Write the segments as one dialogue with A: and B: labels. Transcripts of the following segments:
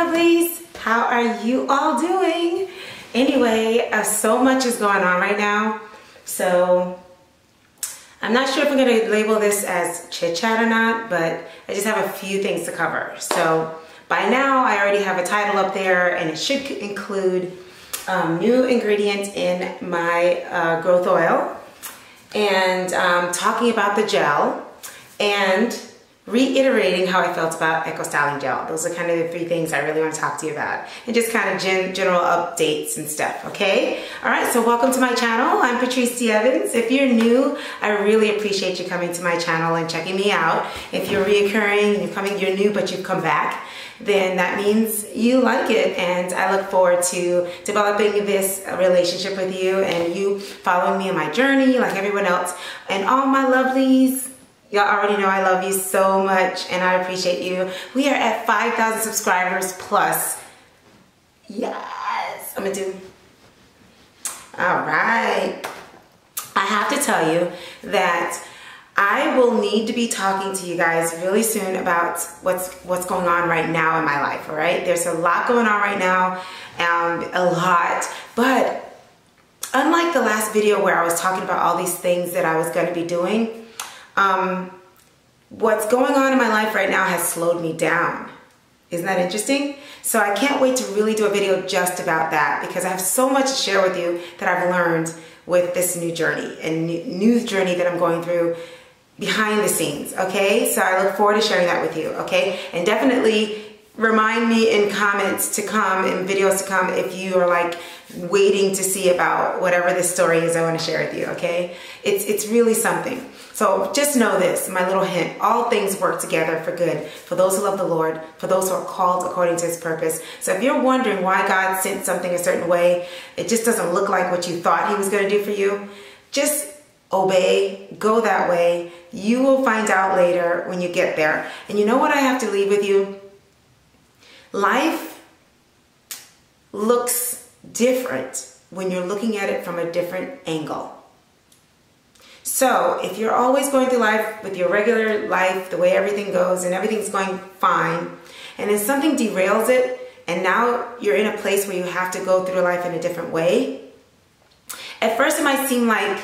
A: lovelies, how are you all doing? Anyway, so much is going on right now, so I'm not sure if I'm going to label this as chit chat or not, but I just have a few things to cover. So by now I already have a title up there, and it should include new ingredient in my growth oil, and talking about the gel, and reiterating how I felt about Eco Styling Gel. Those are kind of the three things I really want to talk to you about, and just kind of general updates and stuff, okay? All right, so welcome to my channel. I'm Patrice Evans. If you're new, I really appreciate you coming to my channel and checking me out. If you're reoccurring and you're new but you've come back, then that means you like it, and I look forward to developing this relationship with you and you following me on my journey like everyone else. And all my lovelies, y'all already know I love you so much and I appreciate you. We are at 5,000 subscribers plus. Yes, I'm gonna do. All right. I have to tell you that I will need to be talking to you guys really soon about what's going on right now in my life, all right? There's a lot going on right now, a lot, but unlike the last video where I was talking about all these things that I was gonna be doing, what's going on in my life right now has slowed me down. Isn't that interesting? So I can't wait to really do a video just about that, because I have so much to share with you that I've learned with this new journey and new journey that I'm going through behind the scenes, okay? So I look forward to sharing that with you, okay? And definitely remind me in comments to come, in videos to come, if you are like waiting to see about whatever this story is I want to share with you, okay? It's really something. So just know this, my little hint, all things work together for good, for those who love the Lord, for those who are called according to his purpose. So if you're wondering why God sent something a certain way, it just doesn't look like what you thought he was going to do for you, just obey, go that way. You will find out later when you get there. And you know what I have to leave with you? Life looks different when you're looking at it from a different angle. So if you're always going through life with your regular life, the way everything goes and everything's going fine, and then something derails it, and now you're in a place where you have to go through life in a different way, at first it might seem like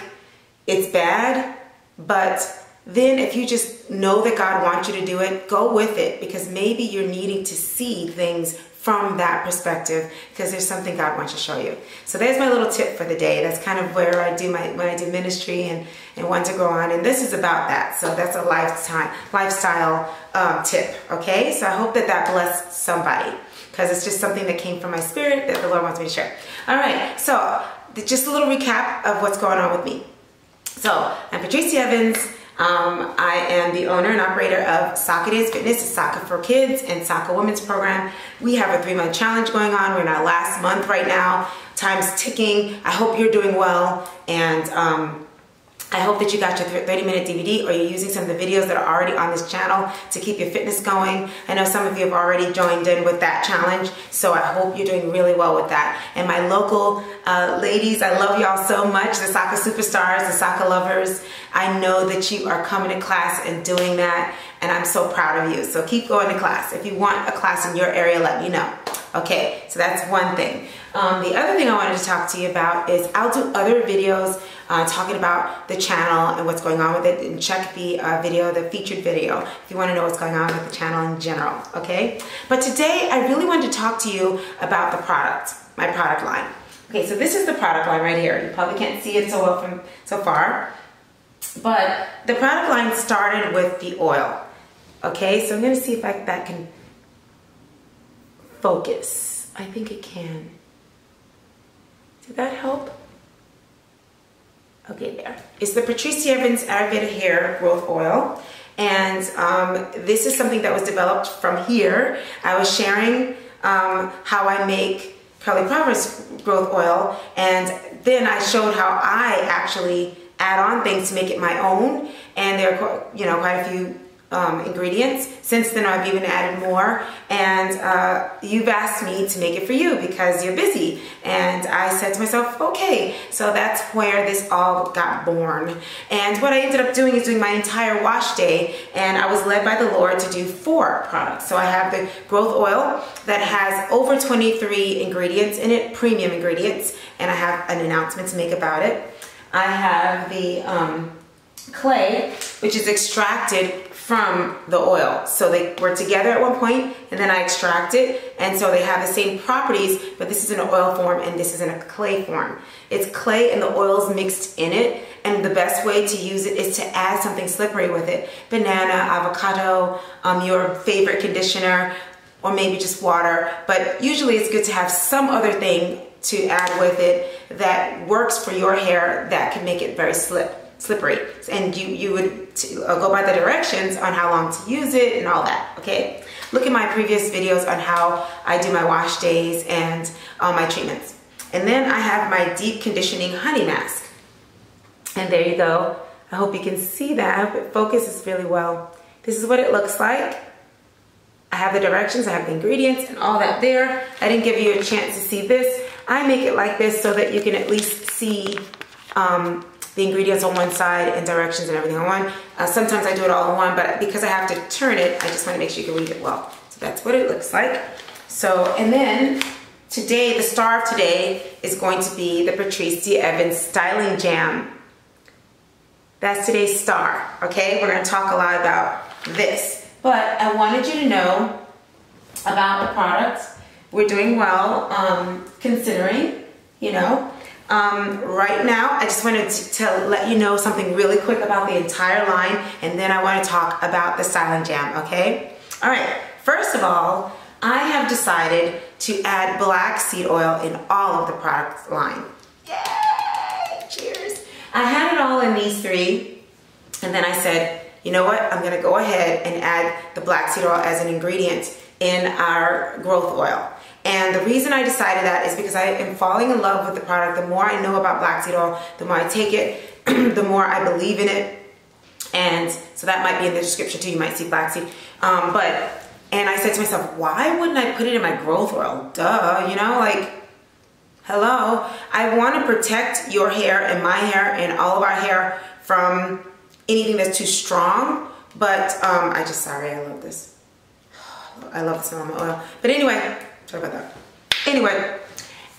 A: it's bad, but then if you just know that God wants you to do it, go with it, because maybe you're needing to see things from that perspective, because there's something God wants to show you. So there's my little tip for the day. That's kind of where I do when I do ministry and want to go on. And this is about that. So that's a lifestyle tip, okay? So I hope that that blessed somebody, because it's just something that came from my spirit that the Lord wants me to share. All right, so just a little recap of what's going on with me. So I'm Patrice Evans. I am the owner and operator of Soccer Days Fitness, a soccer for kids and soccer women's program. We have a 3-month challenge going on. We're in our last month right now. Time's ticking. I hope you're doing well, and I hope that you got your 30-minute DVD, or you're using some of the videos that are already on this channel to keep your fitness going. I know some of you have already joined in with that challenge, so I hope you're doing really well with that. And my local ladies, I love y'all so much, the soccer superstars, the soccer lovers. I know that you are coming to class and doing that, and I'm so proud of you. So keep going to class. If you want a class in your area, let me know. Okay, so that's one thing. The other thing I wanted to talk to you about is I'll do other videos talking about the channel and what's going on with it, and check the video, the featured video, if you want to know what's going on with the channel in general, okay? But today I really wanted to talk to you about the product, my product line. Okay, so this is the product line right here. You probably can't see it so well from so far, but the product line started with the oil. Okay, so I'm gonna see if that can focus. I think it can. Did that help? Okay, there. It's the Patrice Evans Ayurveda Hair Growth Oil. And this is something that was developed from here. I was sharing how I make Curly Proverbs Growth Oil, and then I showed how I actually add on things to make it my own. And there are, you know, quite a few ingredients. Since then, I've even added more, and you've asked me to make it for you because you're busy. And I said to myself, okay, so that's where this all got born. And what I ended up doing is doing my entire wash day, and I was led by the Lord to do 4 products. So I have the growth oil that has over 23 ingredients in it, premium ingredients, and I have an announcement to make about it. I have the clay, which is extracted from the oil. So they were together at one point, and then I extract it, and so they have the same properties, but this is in an oil form and this is in a clay form. It's clay and the oil's mixed in it, and the best way to use it is to add something slippery with it. Banana, avocado, your favorite conditioner, or maybe just water, but usually it's good to have some other thing to add with it that works for your hair that can make it very slippery. And you would go by the directions on how long to use it and all that, okay? Look at my previous videos on how I do my wash days and my treatments. And then I have my deep conditioning honey mask. And there you go. I hope you can see that. I hope it focuses really well. This is what it looks like. I have the directions, I have the ingredients and all that there. I didn't give you a chance to see this. I make it like this so that you can at least see the ingredients on one side and directions and everything on one. Sometimes I do it all in one, but because I have to turn it, I just want to make sure you can read it well. So that's what it looks like. So, and then today, the star of today is going to be the Patrice Evans Styling Jam. That's today's star, okay? We're going to talk a lot about this. But I wanted you to know about the products. We're doing well, considering, you know. Right now, I just wanted to let you know something really quick about the entire line, and then I want to talk about the Styling Jam, okay? All right, first of all, I have decided to add black seed oil in all of the product line. Yay! Cheers! I had it all in these 3, and then I said, you know what? I'm gonna go ahead and add the black seed oil as an ingredient in our growth oil. And the reason I decided that is because I am falling in love with the product. The more I know about black seed oil, the more I take it, the more I believe in it. And so that might be in the description too. You might see black seed. And I said to myself, why wouldn't I put it in my growth oil? Duh, you know, like, hello. I want to protect your hair and my hair and all of our hair from anything that's too strong. But sorry, I love this. I love the smell of my oil. But anyway, sorry about that. Anyway,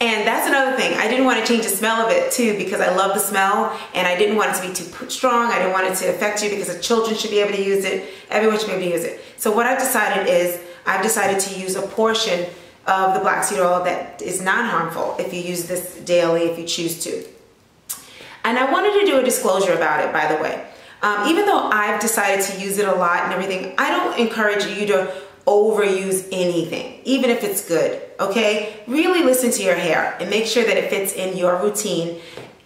A: and that's another thing. I didn't want to change the smell of it too because I love the smell, and I didn't want it to be too strong. I didn't want it to affect you because the children should be able to use it. Everyone should be able to use it. So what I've decided is I've decided to use a portion of the black seed oil that is non-harmful if you use this daily, if you choose to. And I wanted to do a disclosure about it, by the way. Even though I've decided to use it a lot and everything, I don't encourage you to overuse anything, even if it's good, okay? Really listen to your hair and make sure that it fits in your routine.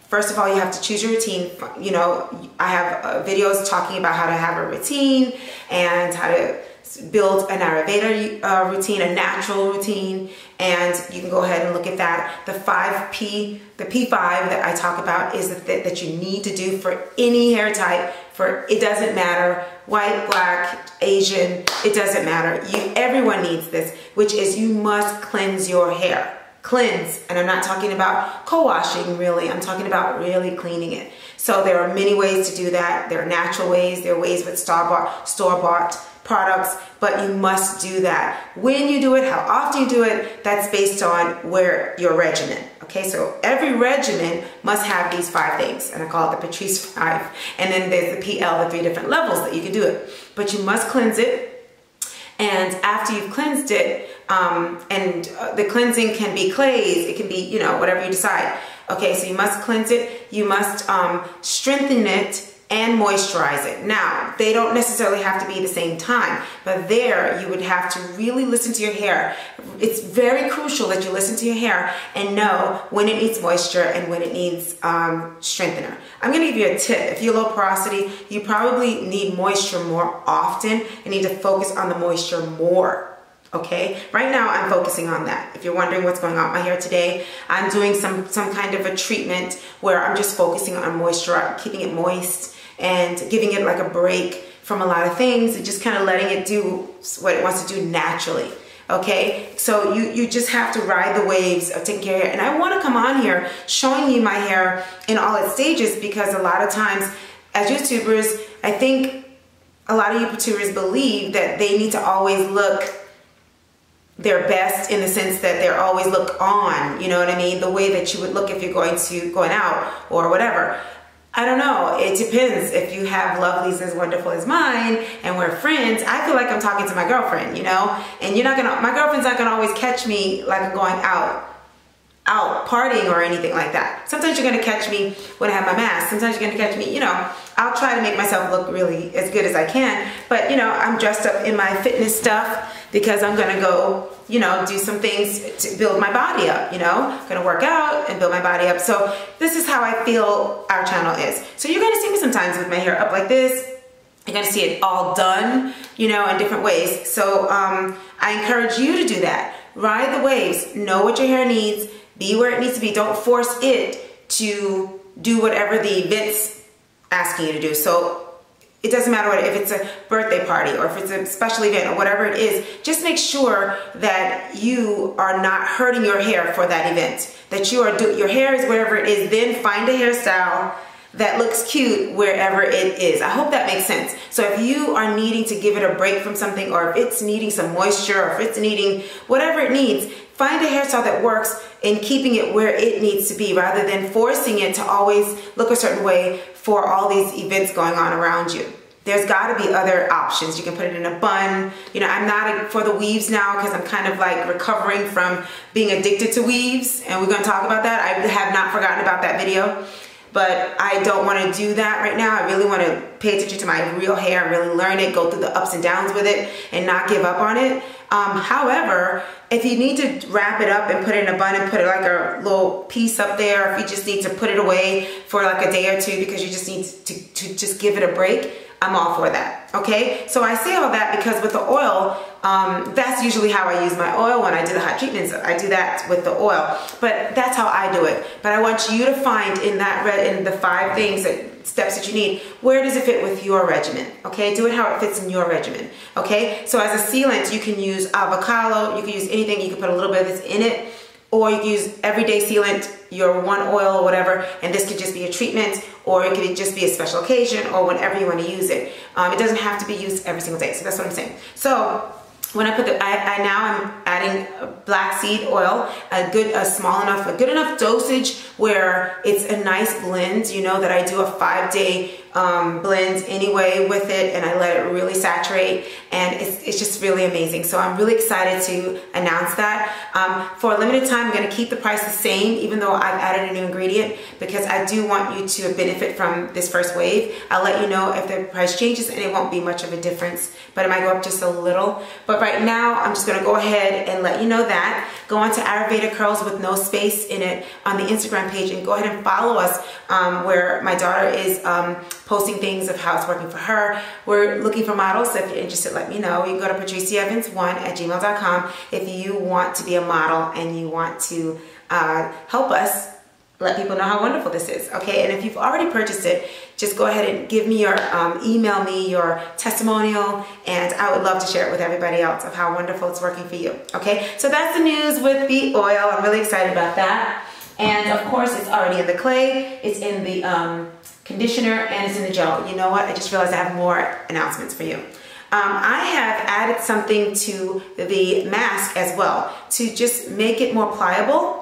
A: First of all, you have to choose your routine. You know, I have videos talking about how to have a routine and how to build an Ayurveda routine, a natural routine, and you can go ahead and look at that. The 5P, the P5 that I talk about is that you need to do for any hair type. It doesn't matter, white, black, Asian, it doesn't matter. Everyone needs this, which is you must cleanse your hair. Cleanse, and I'm not talking about co-washing really, I'm talking about really cleaning it. So there are many ways to do that. There are natural ways, there are ways with store-bought products, but you must do that. When you do it, how often you do it, that's based on your regimen. Okay, so every regimen must have these 5 things, and I call it the Patrice 5. And then there's the PL, the 3 different levels that you can do it. But you must cleanse it, and after you've cleansed it, the cleansing can be clays, it can be, you know, whatever you decide. Okay, so you must cleanse it, you must strengthen it, and moisturize it. Now, they don't necessarily have to be the same time, but there you would have to really listen to your hair. It's very crucial that you listen to your hair and know when it needs moisture and when it needs strengthener. I'm gonna give you a tip. If you're low porosity, you probably need moisture more often and need to focus on the moisture more. Okay, right now I'm focusing on that. If you're wondering what's going on with my hair today, I'm doing some kind of a treatment where I'm just focusing on moisture, keeping it moist and giving it like a break from a lot of things and just kind of letting it do what it wants to do naturally. Okay, so you just have to ride the waves of taking care of your hair. And I want to come on here showing you my hair in all its stages, because a lot of times as YouTubers, I think a lot of YouTubers believe that they need to always look their best, in the sense that they're always look on, you know what I mean? The way that you would look if you're going out or whatever. I don't know. It depends. If you have lovelies as wonderful as mine and we're friends, I feel like I'm talking to my girlfriend, you know? And my girlfriend's not gonna always catch me like I'm going out partying or anything like that. Sometimes you're gonna catch me when I have my mask. Sometimes you're gonna catch me, you know, I'll try to make myself look really as good as I can, but you know, I'm dressed up in my fitness stuff because I'm gonna go, you know, do some things to build my body up, you know? I'm gonna work out and build my body up. So this is how I feel our channel is. So you're gonna see me sometimes with my hair up like this. You're gonna see it all done, you know, in different ways. So I encourage you to do that. Ride the waves, know what your hair needs, be where it needs to be. Don't force it to do whatever the event's asking you to do. So it doesn't matter if it's a birthday party or if it's a special event or whatever it is, just make sure that you are not hurting your hair for that event. That your hair is wherever it is, then find a hairstyle that looks cute wherever it is. I hope that makes sense. So if you are needing to give it a break from something, or if it's needing some moisture, or if it's needing whatever it needs, find a hairstyle that works in keeping it where it needs to be, rather than forcing it to always look a certain way for all these events going on around you. There's got to be other options. You can put it in a bun. You know, I'm not for the weaves now, because I'm kind of like recovering from being addicted to weaves, and we're going to talk about that. I have not forgotten about that video, but I don't want to do that right now. I really want to pay attention to my real hair and really learn it, go through the ups and downs with it, and not give up on it. However, if you need to wrap it up and put it in a bun and put it like a little piece up there, if you just need to put it away for like a day or two because you just need to just give it a break, I'm all for that, okay? So I say all that because with the oil, that's usually how I use my oil when I do the hot treatments. I do that with the oil, but that's how I do it. But I want you to find in the 5 things steps that you need, where does it fit with your regimen, okay? Do it how it fits in your regimen, okay? So as a sealant, you can use avocado, you can use anything, you can put a little bit of this in it, or you can use everyday sealant, your one oil or whatever, and this could just be a treatment, or it could just be a special occasion, or whenever you want to use it. It doesn't have to be used every single day, so that's what I'm saying. So when I put now I'm adding black seed oil, a good enough dosage where it's a nice blend. You know that I do a 5-day blend anyway with it, and I let it really saturate, and it's just really amazing. So I'm really excited to announce that. For a limited time, I'm going to keep the price the same, even though I've added a new ingredient, because I do want you to benefit from this first wave. I'll let you know if the price changes, and it won't be much of a difference, but it might go up just a little. But right now, I'm just going to go ahead and let you know that. Go on to Ayurveda Curls with no space in it on the Instagram page, and go ahead and follow us, where my daughter is posting things of how it's working for her. We're looking for models, so if you're interested, let me know. You can go to patriceevans1@gmail.com if you want to be a model and you want to help us let people know how wonderful this is, okay? And if you've already purchased it, just go ahead and give me your, email me your testimonial, and I would love to share it with everybody else of how wonderful it's working for you, okay? So that's the news with the oil. I'm really excited about that. And of course, it's already in the clay, it's in the conditioner, and it's in the gel. You know what? I just realized I have more announcements for you. I have added something to the mask as well to just make it more pliable.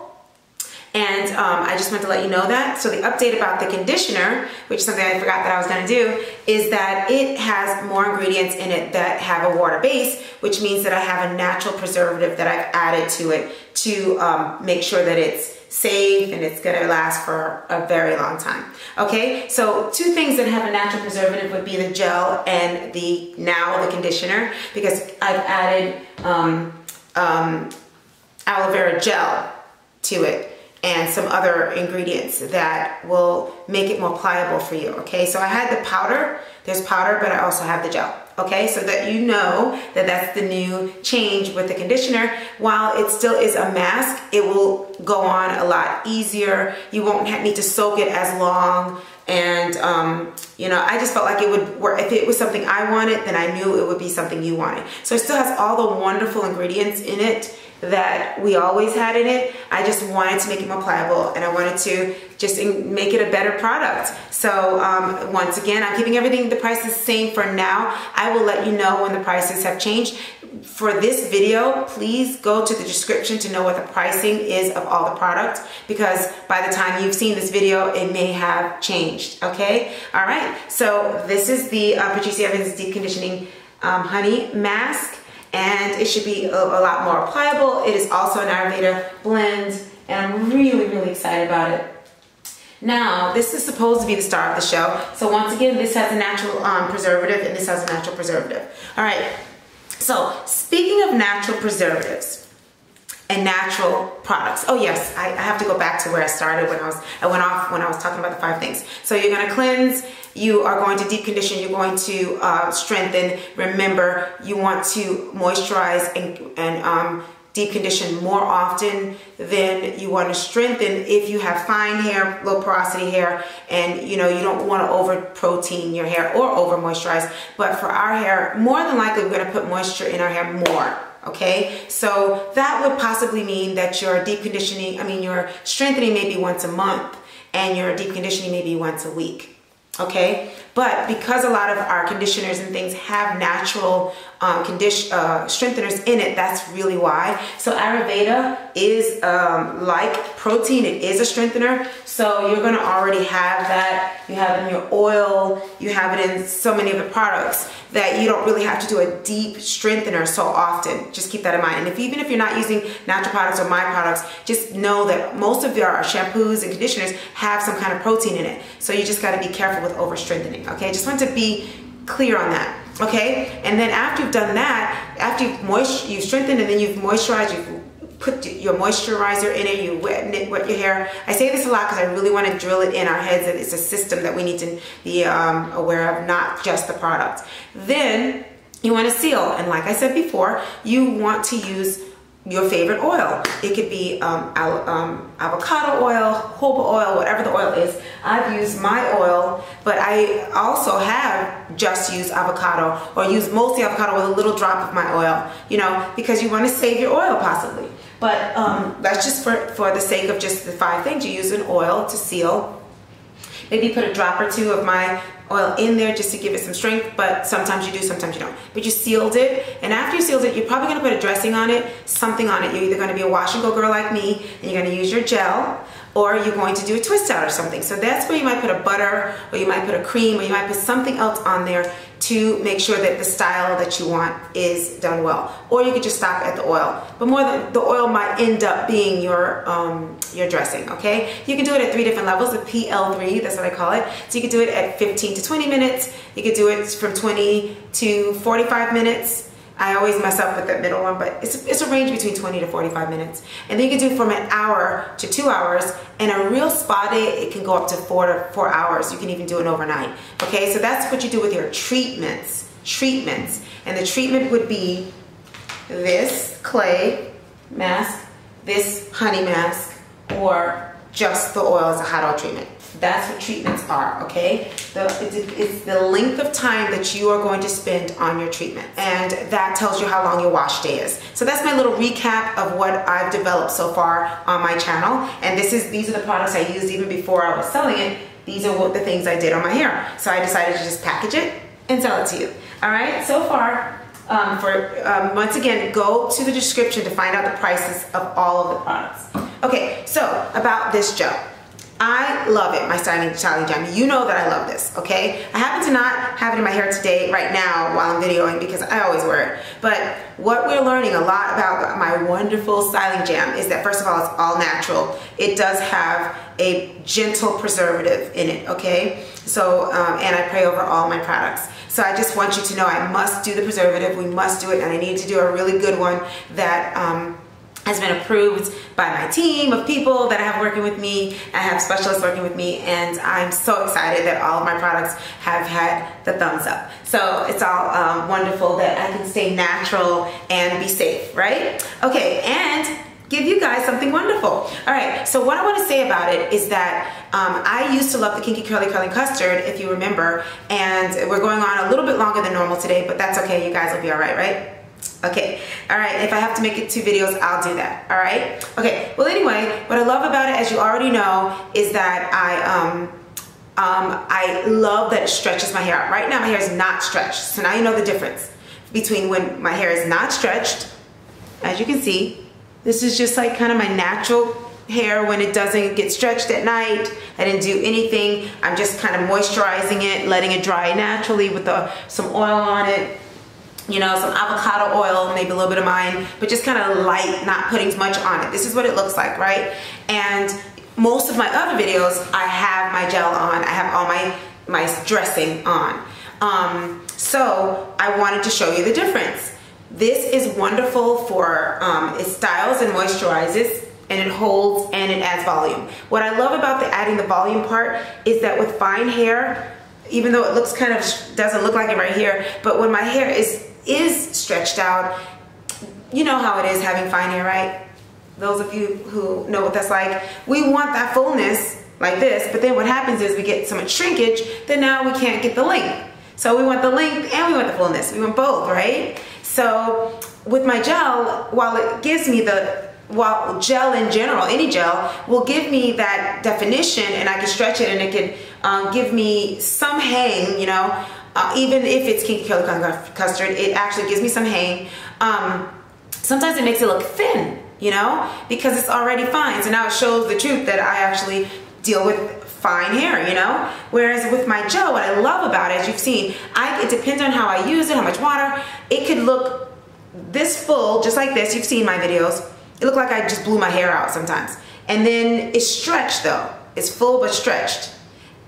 A: And I just want to let you know that. So the update about the conditioner, which is something I forgot that I was going to do, is that it has more ingredients in it that have a water base, which means that I have a natural preservative that I've added to it to make sure that it's safe and it's going to last for a very long time. Okay, so 2 things that have a natural preservative would be the gel and the conditioner, because I've added aloe vera gel to it and some other ingredients that will make it more pliable for you, okay? So I had the powder, there's powder, but I also have the gel, okay? So that you know that that's the new change with the conditioner. While it still is a mask, it will go on a lot easier. You won't need to soak it as long, And, you know, I just felt like it would work. If it was something I wanted, then I knew it would be something you wanted. So it still has all the wonderful ingredients in it that we always had in it. I just wanted to make it more pliable, and I wanted to just make it a better product. So once again, I'm keeping everything, the price is the same for now. I will let you know when the prices have changed. For this video, please go to the description to know what the pricing is of all the products, because by the time you've seen this video, it may have changed, okay? All right, so this is the Patrice Evans Deep Conditioning Honey Mask, and it should be a lot more pliable. It is also an Ayurveda blend, and I'm really, really excited about it. Now, this is supposed to be the star of the show. So once again, this has a natural preservative, and this has a natural preservative. All right, so speaking of natural preservatives and natural products. Oh yes, I have to go back to where I started when I went off when I was talking about the 5 things. So you're gonna cleanse, you are going to deep condition, you're going to strengthen. Remember, you want to moisturize and deep condition more often than you want to strengthen if you have fine hair, low porosity hair, and you know you don't want to over protein your hair or over moisturize. But for our hair, more than likely we're going to put moisture in our hair more. Okay, so that would possibly mean that your deep conditioning, your strengthening maybe once a month, and your deep conditioning maybe once a week. Okay, but because a lot of our conditioners and things have natural strengtheners in it, that's really why. So Ayurveda is like protein, it is a strengthener. So you're gonna already have that. You have it in your oil, you have it in so many of the products that you don't really have to do a deep strengthener so often. Just keep that in mind. And even if you're not using natural products or my products, just know that most of our shampoos and conditioners have some kind of protein in it. So you just gotta be careful with over strengthening, okay? Just want to be clear on that, okay? And then after you've done that, after you've strengthened and then you've moisturized, you've put your moisturizer in it, you wet your hair. I say this a lot because I really want to drill it in our heads that it's a system that we need to be aware of, not just the product. Then you want to seal, and like I said before, you want to use your favorite oil. It could be avocado oil, jojoba oil, whatever the oil is. I've used my oil, but I also have just used avocado, or use mostly avocado with a little drop of my oil, you know, because you want to save your oil possibly. But that's just for the sake of just the 5 things. You use an oil to seal. Maybe put a drop or 2 of my oil in there just to give it some strength, but sometimes you do, sometimes you don't. But you sealed it, and after you sealed it, you're probably gonna put a dressing on it, something on it. You're either gonna be a wash and go girl like me, and you're gonna use your gel, or you're going to do a twist out or something. So that's where you might put a butter, or you might put a cream, or you might put something else on there to make sure that the style that you want is done well. Or you could just stop at the oil. But more than the oil might end up being your dressing, okay? You can do it at 3 different levels, the PL3, that's what I call it. So you could do it at 15 to 20 minutes. You could do it from 20 to 45 minutes. I always mess up with that middle one, but it's a range between 20 to 45 minutes. And then you can do from 1 hour to 2 hours. And a real spa day, it can go up to 4 hours. You can even do it overnight. Okay, so that's what you do with your treatments. And the treatment would be this clay mask, this honey mask, or just the oil as a hot oil treatment. That's what treatments are, okay? It's the length of time that you are going to spend on your treatment, and that tells you how long your wash day is. So that's my little recap of what I've developed so far on my channel, and these are the products I used even before I was selling it. These are the things I did on my hair. So I decided to just package it and sell it to you. All right, so far, once again, go to the description to find out the prices of all of the products. Okay, so about this gel. I love it, my styling jam. You know that I love this, okay? I happen to not have it in my hair today, right now, while I'm videoing, because I always wear it. But what we're learning a lot about my wonderful styling jam is that, first of all, it's all natural. It does have a gentle preservative in it, okay? So, and I pray over all my products. So I just want you to know I must do the preservative. We must do it, and I need to do a really good one that has been approved by my team of people that I have working with me. I have specialists working with me, and I'm so excited that all of my products have had the thumbs up. So it's all wonderful that I can stay natural and be safe, right? Okay, and give you guys something wonderful. All right, so what I want to say about it is that I used to love the Kinky Curly Custard, if you remember, and we're going on a little bit longer than normal today, but that's okay. You guys will be all right? Okay, all right, if I have to make it 2 videos, I'll do that, all right? Okay, well anyway, what I love about it, as you already know, is that I love that it stretches my hair out. Right now my hair is not stretched, so now you know the difference between when my hair is not stretched. As you can see, this is just like kind of my natural hair when it doesn't get stretched at night. I didn't do anything. I'm just kind of moisturizing it, letting it dry naturally with some oil on it. You know, some avocado oil, maybe a little bit of mine, but just kind of light, not putting much on it. This is what it looks like, right? And most of my other videos, I have my gel on. I have all my dressing on. So I wanted to show you the difference. This is wonderful for, it styles and moisturizes, and it holds and it adds volume. What I love about adding the volume part is that with fine hair, even though it looks kind of, doesn't look like it right here, but when my hair is stretched out, you know how it is having fine hair, right? Those of you who know what that's like, we want that fullness like this, but then what happens is we get so much shrinkage that now we can't get the length. So we want the length and we want the fullness. We want both, right? So with my gel, while it gives me while gel in general, any gel, will give me that definition, and I can stretch it and it can give me some hang, you know, even if it's Kinky Curly Custard, it actually gives me some hang. Sometimes it makes it look thin, you know, because it's already fine. So now it shows the truth that I actually deal with fine hair, you know. Whereas with my gel, what I love about it, as you've seen, it depends on how I use it, how much water. It could look this full, just like this. You've seen my videos. It looked like I just blew my hair out sometimes. And then it's stretched though. It's full but stretched.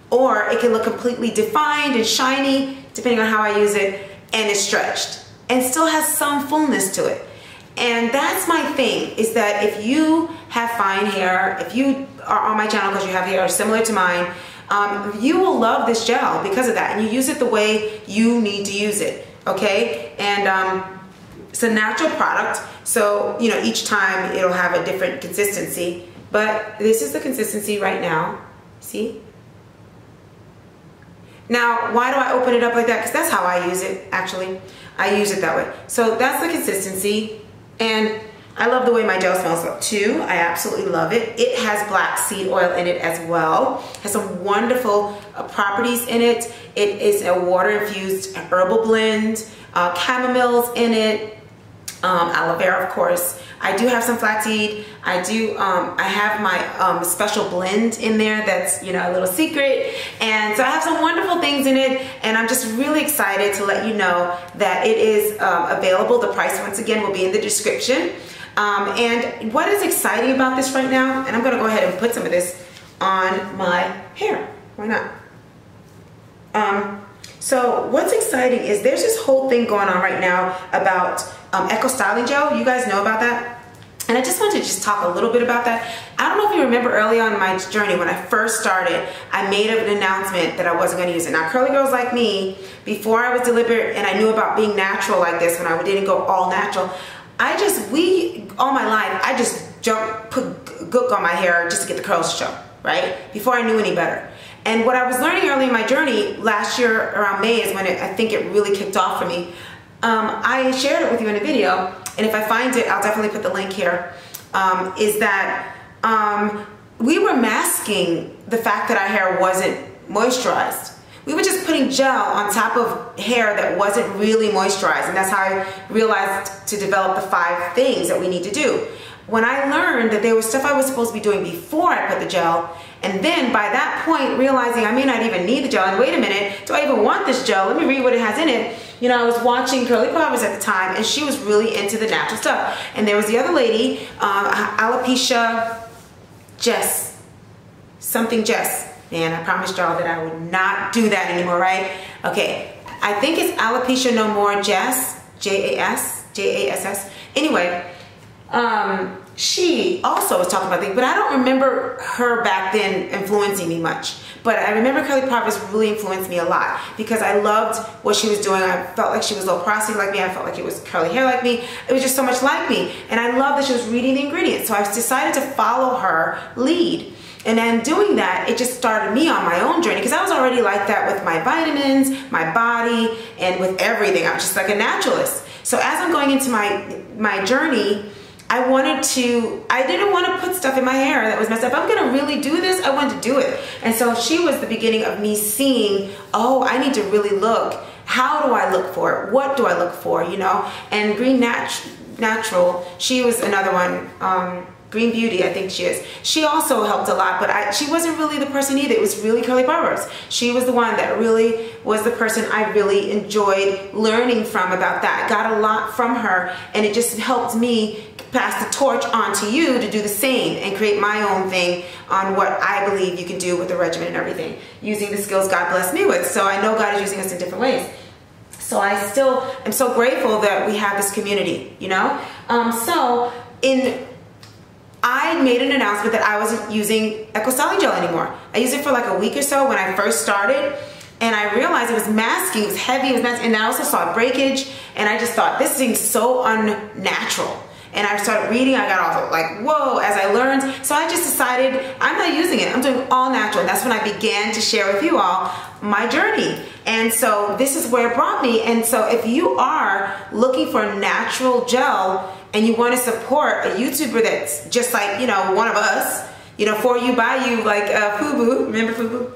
A: Or it can look completely defined and shiny, depending on how I use it, and it's stretched and still has some fullness to it. And that's my thing, is that if you have fine hair, if you are on my channel because you have hair similar to mine, you will love this gel because of that, and you use it the way you need to use it, okay? And it's a natural product, so you know, each time it'll have a different consistency, but this is the consistency right now, see? Now, why do I open it up like that? Because that's how I use it, actually. I use it that way. So that's the consistency, and I love the way my gel smells too. I absolutely love it. It has black seed oil in it as well. It has some wonderful properties in it. It is a water-infused herbal blend, chamomile's in it, aloe vera, of course. I do have some flaxseed. I have my special blend in there that's, you know, a little secret. And so I have some wonderful things in it, and I'm just really excited to let you know that it is available. The price, once again, will be in the description. And what is exciting about this right now, and I'm gonna go ahead and put some of this on my hair. Why not? So what's exciting is there's this whole thing going on right now about Eco Styling Gel. You guys know about that? And I just wanted to just talk a little bit about that. I don't know if you remember early on in my journey when I first started, I made an announcement that I wasn't going to use it. Now, curly girls like me, before I was deliberate and I knew about being natural like this, when I didn't go all natural, all my life, I just put gook on my hair just to get the curls to show, right? Before I knew any better. And what I was learning early in my journey, last year around May is when I think it really kicked off for me. I shared it with you in a video, and if I find it, I'll definitely put the link here, is that we were masking the fact that our hair wasn't moisturized. We were just putting gel on top of hair that wasn't really moisturized, and that's how I realized to develop the 5 things that we need to do. When I learned that there was stuff I was supposed to be doing before I put the gel, and then by that point realizing I may not even need the gel, and wait a minute, do I even want this gel? Let me read what it has in it. You know, I was watching Curly Powers at the time, and she was really into the natural stuff. And there was the other lady, Alopecia Jess, something Jess. Man, I promised y'all that I would not do that anymore, right? Okay, I think it's Alopecia No More Jess, J-A-S-S. Anyway, she also was talking about things, but I don't remember her back then influencing me much. But I remember Curly Proverbs really influenced me a lot because I loved what she was doing. I felt like she was a little prosty like me. I felt like it was curly hair like me. It was just so much like me. And I loved that she was reading the ingredients. So I decided to follow her lead. And then doing that, it just started me on my own journey because I was already like that with my vitamins, my body, and with everything. I'm just like a naturalist. So as I'm going into my journey, I didn't want to put stuff in my hair that was messed up. I'm going to really do this. I wanted to do it. And so she was the beginning of me seeing, oh, I need to really look. How do I look for it? What do I look for, you know? And Green Natural, she was another one. Green Beauty, I think she is. She also helped a lot, but she wasn't really the person either. It was really Curly Proverbs. She was the one that really was the person I really enjoyed learning from about that. I got a lot from her, and it just helped me pass the torch on to you to do the same and create my own thing on what I believe you can do with the regimen and everything, using the skills God blessed me with. So I know God is using us in different ways. So I still am so grateful that we have this community, you know? I made an announcement that I wasn't using Eco-Styling Gel anymore. I used it for like a week or so when I first started, and I realized it was masking, it was heavy, it was masking, and I also saw breakage, and I just thought, this thing's so unnatural. And I started reading, I got all like, whoa, as I learned. So I just decided, I'm not using it, I'm doing all natural. And that's when I began to share with you all my journey. And so this is where it brought me. And so if you are looking for a natural gel, and you want to support a YouTuber that's just like, you know, one of us, you know, for you, by you, like Fubu. Remember Fubu?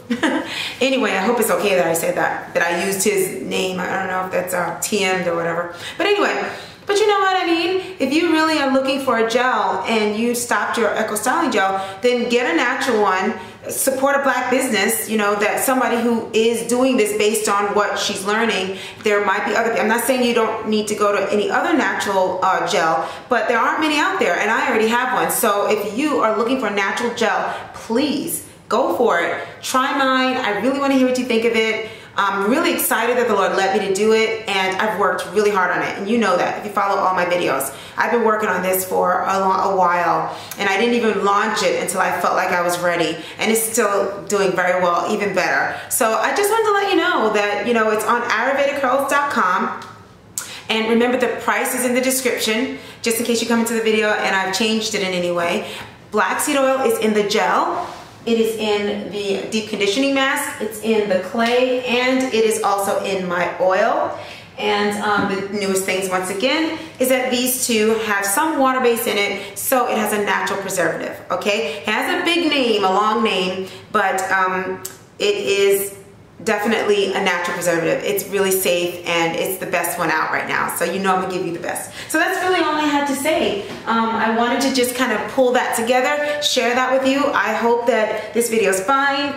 A: Anyway, I hope it's okay that I said that I used his name. I don't know if that's TM'd or whatever. But anyway, but you know what I mean? If you really are looking for a gel and you stopped your Eco-Styling Gel, then get a natural one. Support a black business, you know, that somebody who is doing this based on what she's learning. There might be other, I'm not saying you don't need to go to any other natural gel, but there aren't many out there, and I already have one. So if you are looking for a natural gel, please go for it. Try mine. I really want to hear what you think of it. I'm really excited that the Lord led me to do it, and I've worked really hard on it, and you know that if you follow all my videos. I've been working on this for a while, and I didn't even launch it until I felt like I was ready, and it's still doing very well, even better. So I just wanted to let you know that, you know, it's on AyurvedaCurls.com, and remember the price is in the description, just in case you come into the video and I've changed it in any way. Black seed oil is in the gel. It is in the deep conditioning mask, it's in the clay, and it is also in my oil. And the newest things, once again, is that these two have some water base in it, so it has a natural preservative, okay? It has a big name, a long name, but it is definitely a natural preservative. It's really safe, and it's the best one out right now. So you know I'm gonna give you the best. So that's really all I had to say. I wanted to just kind of pull that together, share that with you. I hope that this video is fine.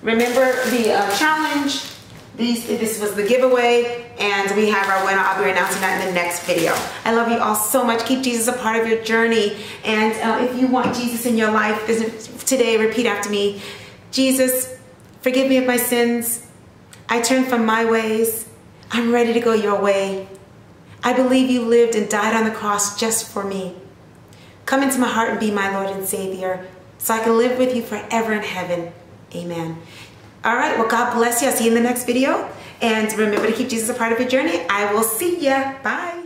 A: Remember the challenge. This was the giveaway, and we have our winner. I'll be announcing that in the next video. I love you all so much. Keep Jesus a part of your journey. And if you want Jesus in your life today, repeat after me. Jesus, forgive me of my sins. I turn from my ways. I'm ready to go your way. I believe you lived and died on the cross just for me. Come into my heart and be my Lord and Savior, so I can live with you forever in heaven. Amen. All right, well, God bless you. I'll see you in the next video. And remember to keep Jesus a part of your journey. I will see ya. Bye.